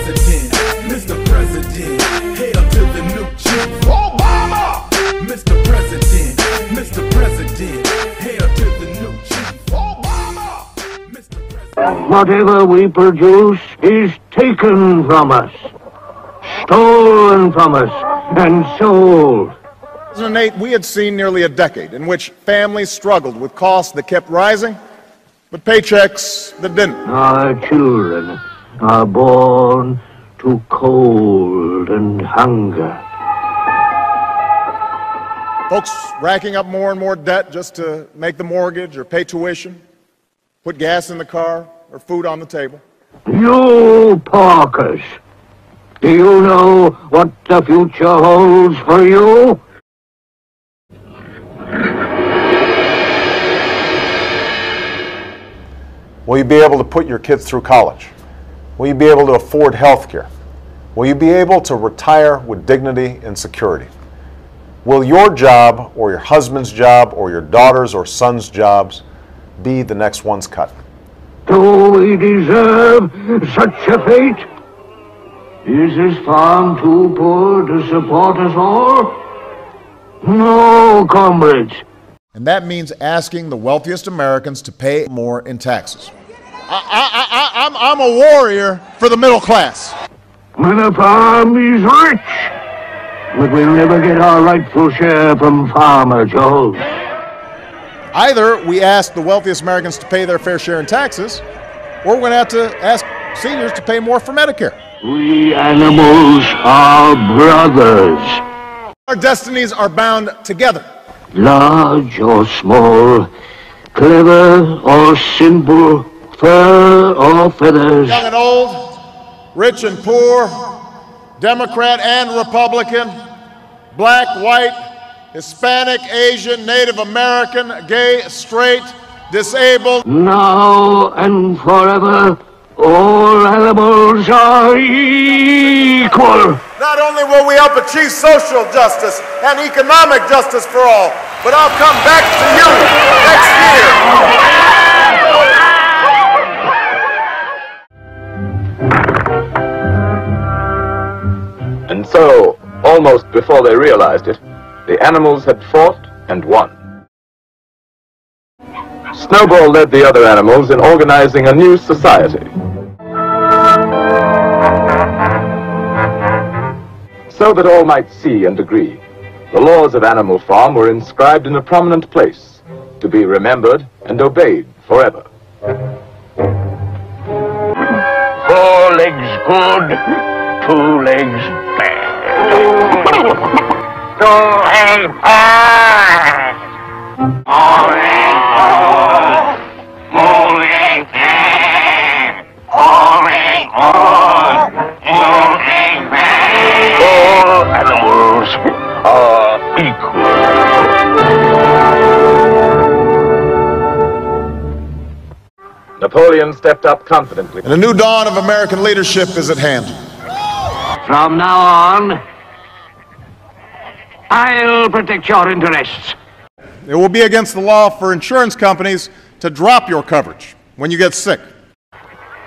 President, Mr. President, hail to the new chief Obama. Mr. President, Mr. President, hail to the new chief Obama. Mr. President. Whatever we produce is taken from us, stolen from us, and sold. In 2008, we had seen nearly a decade in which families struggled with costs that kept rising, but paychecks that didn't. Our children are born to cold and hunger. Folks racking up more and more debt just to make the mortgage or pay tuition, put gas in the car or food on the table. You Parkers, do you know what the future holds for you? Will you be able to put your kids through college? Will you be able to afford health care? Will you be able to retire with dignity and security? Will your job or your husband's job or your daughter's or son's jobs be the next one's cut? Do we deserve such a fate? Is this farm too poor to support us all? No, comrades. And that means asking the wealthiest Americans to pay more in taxes. I'm a warrior for the middle class. When a farm is rich, but we'll never get our rightful share from Farmer Joe. Either we ask the wealthiest Americans to pay their fair share in taxes, or we're going to have to ask seniors to pay more for Medicare. We animals are brothers. Our destinies are bound together. Large or small, clever or simple, fur or feathers. Young and old, rich and poor, Democrat and Republican, black, white, Hispanic, Asian, Native American, gay, straight, disabled. Now and forever, all animals are equal. Not only will we help achieve social justice and economic justice for all, but I'll come back to you next year. And so, almost before they realized it, the animals had fought and won. Snowball led the other animals in organizing a new society. So that all might see and agree, the laws of Animal Farm were inscribed in a prominent place, to be remembered and obeyed forever. 4 legs good, 2 legs bad. 2 legs bad. 4 legs good, 4 legs bad. 4 legs good, 2 legs bad. All animals are equal. Napoleon stepped up confidently. And a new dawn of American leadership is at hand. From now on, I'll protect your interests. It will be against the law for insurance companies to drop your coverage when you get sick.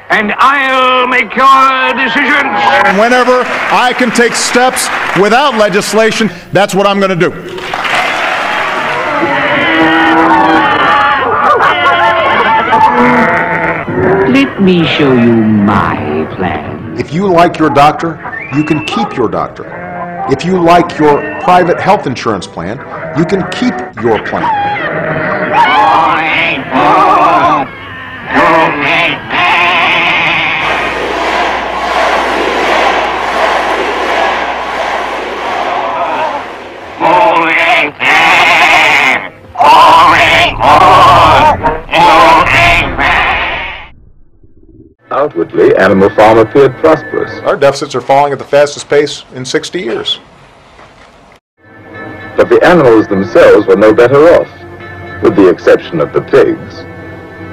And I'll make your decisions. And whenever I can take steps without legislation, that's what I'm going to do. Let me show you my plan. If you like your doctor, you can keep your doctor. If you like your private health insurance plan, you can keep your plan. Outwardly, Animal Farm appeared prosperous. Our deficits are falling at the fastest pace in 60 years. But the animals themselves were no better off, with the exception of the pigs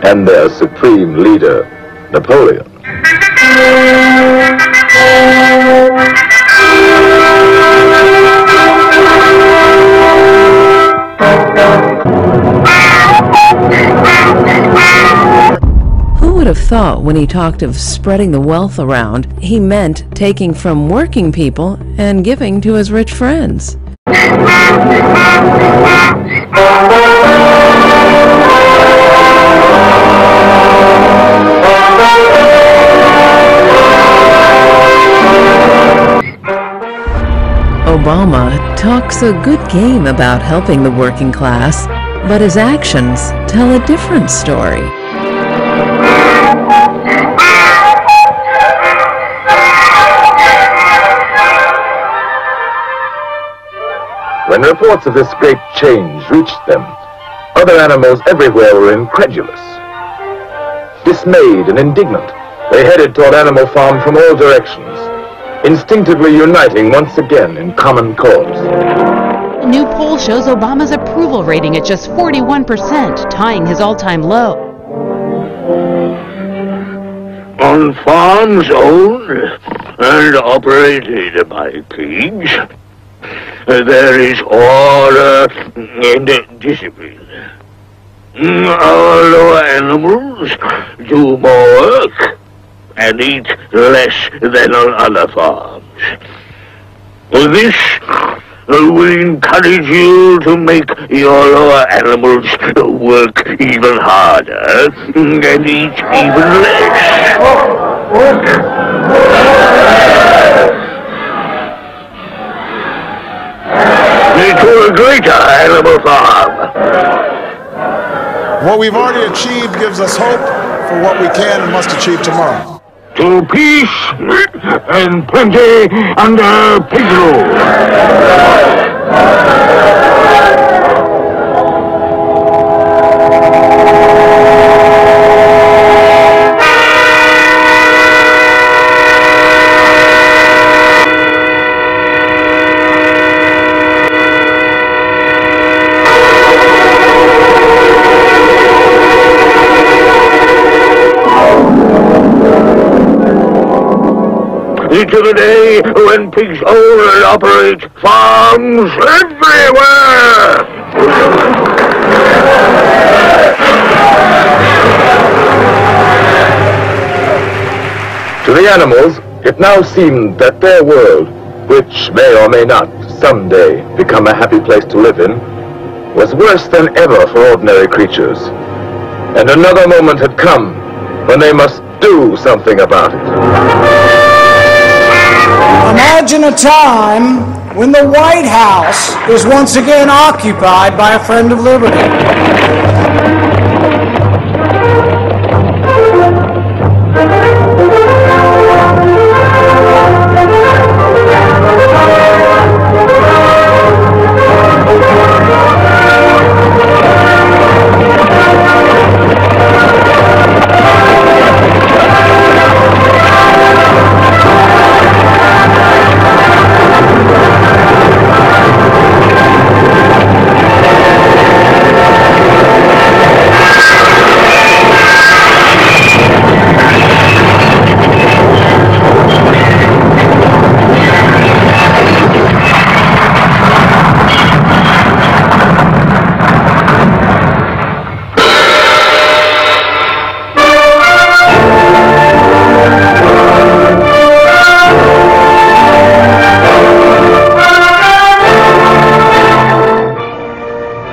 and their supreme leader, Napoleon. Who would have thought when he talked of spreading the wealth around, he meant taking from working people and giving to his rich friends. Obama talks a good game about helping the working class, but his actions tell a different story. When reports of this great change reached them, other animals everywhere were incredulous. Dismayed and indignant, they headed toward Animal Farm from all directions, instinctively uniting once again in common cause. A new poll shows Obama's approval rating at just 41%, tying his all-time low. On farms owned and operated by pigs, there is order and discipline. Our lower animals do more work and eat less than on other farms. This will encourage you to make your lower animals work even harder and eat even less. To a greater Animal Farm. What we've already achieved gives us hope for what we can and must achieve tomorrow. To peace and plenty under pig rule. To the day when pigs own and operate farms everywhere! To the animals, it now seemed that their world, which may or may not someday become a happy place to live in, was worse than ever for ordinary creatures. And another moment had come when they must do something about it. Imagine a time when the White House is once again occupied by a friend of liberty.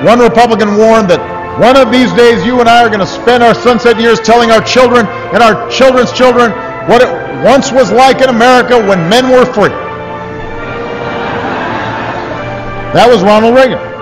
One Republican warned that one of these days you and I are going to spend our sunset years telling our children and our children's children what it once was like in America when men were free. That was Ronald Reagan.